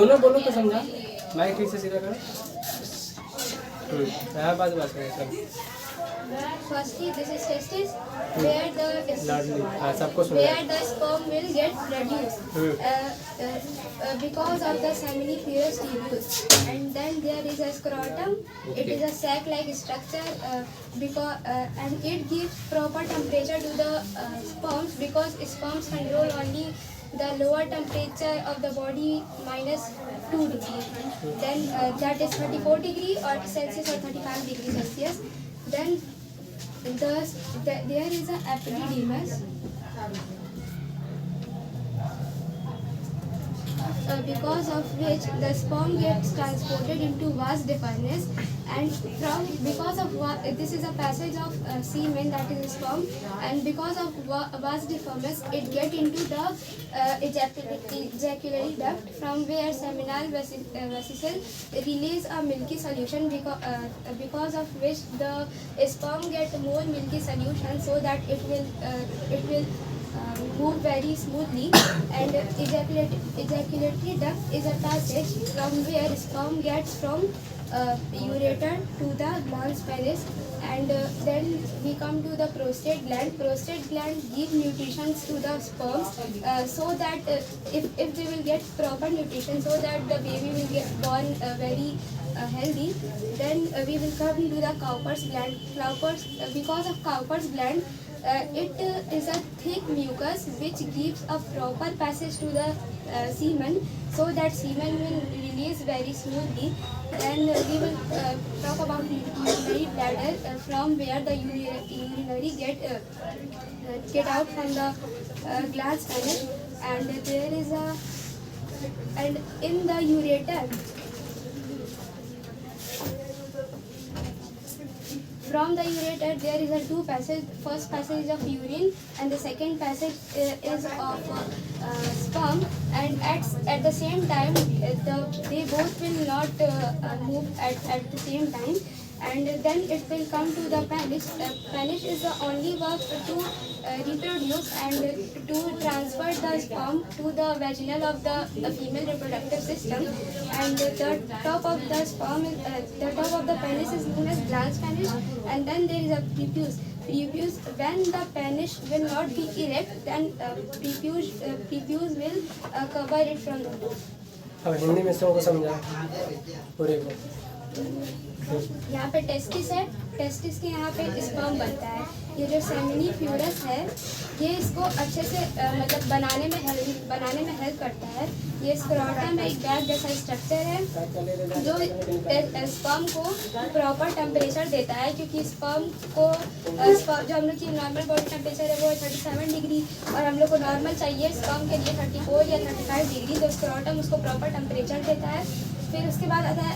दोनों बोलो तो समझा। माइक ठीक से सीधा करो। बात Firstly, this is testis where the सबको sperm will get produced because of the seminiferous tubules, and then there is a scrotum. It is a sac-like structure and it gives proper temperature to the sperms because sperms control only the lower temperature of the body -2 degrees. Then that is 34 degree or Celsius or 35 degree Celsius. Then there is an epididymis because of which the sperm gets transported into vas deferens, and because of this is a passage of semen, that is sperm, and because of vas deferens it get into the ejaculatory duct, from where seminal vesicle release a milky solution because of which the sperm get more milky solution so that it will move very smoothly, and ejaculatory duct is a passage from where sperm gets from ureter to the glans penis, and then we come to the prostate gland. Prostate gland give nutrition to the sperms so that if they will get proper nutrition so that the baby will get born very healthy. Then we will come to the Cowper's gland. Because of Cowper's gland, it is a thick mucus which gives a proper passage to the semen so that semen will release very smoothly. Then we will talk about urinary bladder, from where the urinary get out from the glans penis, and there is and in the ureter. From the ureter there is a two passage. First passage is of urine and the second passage is of sperm, and at the same time they both will not move at the same time, and then it will come to the penis. Penis is the only work to reproduce and to transfer the sperm to the vaginal of the female reproductive system, and the top of the sperm is, the top of the penis is known as glans penis, and then there is a prepuce. When the penis will not be erect, then prepuce will cover it from the top. अब हिंदी में सबको समझा पूरे को। यहाँ पे testis है, testis के यहाँ पे स्पर्म बनता है। ये जो सेमिनिफ्यूरस है ये इसको अच्छे से मतलब बनाने में हेल्प करता है। ये स्क्रोटम एक बैग जैसा स्ट्रक्चर है जो स्पर्म को प्रॉपर टेम्परेचर देता है, क्योंकि स्पर्म जो हम लोग की नॉर्मल बॉडी टेम्परेचर है वो 37 डिग्री और हम लोग को नॉर्मल चाहिए स्पर्म के लिए 34 या 35 डिग्री, तो स्क्रोटम उसको प्रॉपर टेम्परेचर देता है। फिर उसके बाद आता है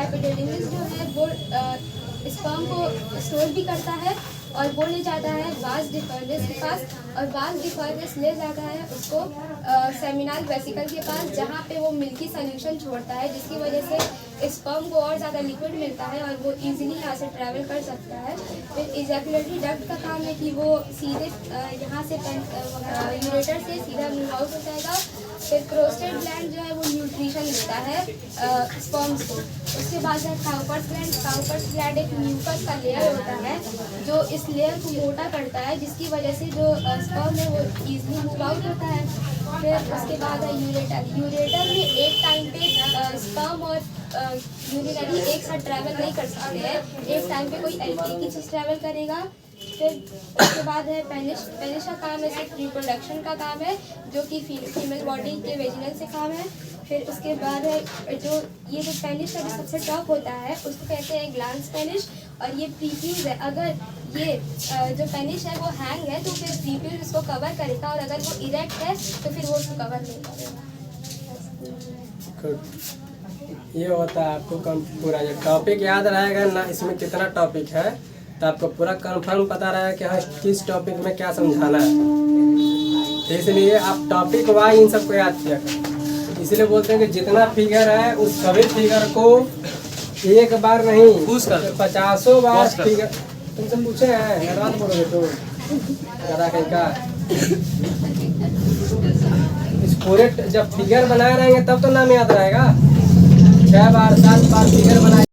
एपिडिडिमिस जो है वो स्पर्म को स्टोर भी करता है और वो ले जाता है वास डिफरेंस के पास, और वास डिफरेंस ले जाता है उसको सेमिनल वेसिकल के पास, जहाँ पे वो मिल्की सॉल्यूशन छोड़ता है, जिसकी वजह से स्पर्म को और ज़्यादा लिक्विड मिलता है और वो इजीली यहाँ से ट्रैवल कर सकता है। फिर इजैकुलेटरी डक्ट का काम है कि वो सीधे यहाँ से यूरेटर से सीधा मूव आउट हो जाएगा। फिर प्रोस्टेट ग्लैंड जो है वो न्यूट्रिशन देता है स्पर्म्स को। उसके बाद है काउपर्स ग्लैंड एक म्यूकस का लेयर होता है जो इस लेयर को मोटा करता है, जिसकी वजह से जो स्पर्म है वो इजीली मूव आउट होता है। फिर उसके बाद है यूरेटर में एक टाइम पे स्पर्म और यूरिनरी एक साथ ट्रैवल नहीं कर सकते हैं, एक टाइम पे कोई एक ही चीज़ ट्रैवल करेगा। फिर उसके बाद है पेनिस का काम है सिर्फ रिप्रोडक्शन का काम है, जो कि फीमेल बॉडी के वेजिनल से काम है। फिर उसके बाद है जो पेनिस का जो सबसे टॉप होता है उसको कहते हैं ग्लांस पेनिस, और ये प्रीफ्यूज है। अगर ये जो पेनिस है वो हैंग है तो फिर प्रीफ्यूज इसको कवर करेगा, और अगर वो इरेक्ट है तो फिर वो उसको कवर नहीं करेगा। ये होता है आपको पूरा जो टॉपिक याद रहेगा ना, इसमें कितना टॉपिक है तो आपको पूरा कंफर्म पता रहेगा कि हाँ किस टॉपिक में क्या समझाना है, इसलिए आप टॉपिक वाइज इन सबको याद किया करें। इसलिए बोलते हैं कि जितना फिगर है उस सभी फिगर को एक बार नहीं 50 बार फिगर तुमसे पूछे हैं, बोलोगे तो कहीं का इस पूरे जब फिगर बनाए रहेंगे तब तो नाम याद रहेगा। 6 बार 7 बार फिगर बनाए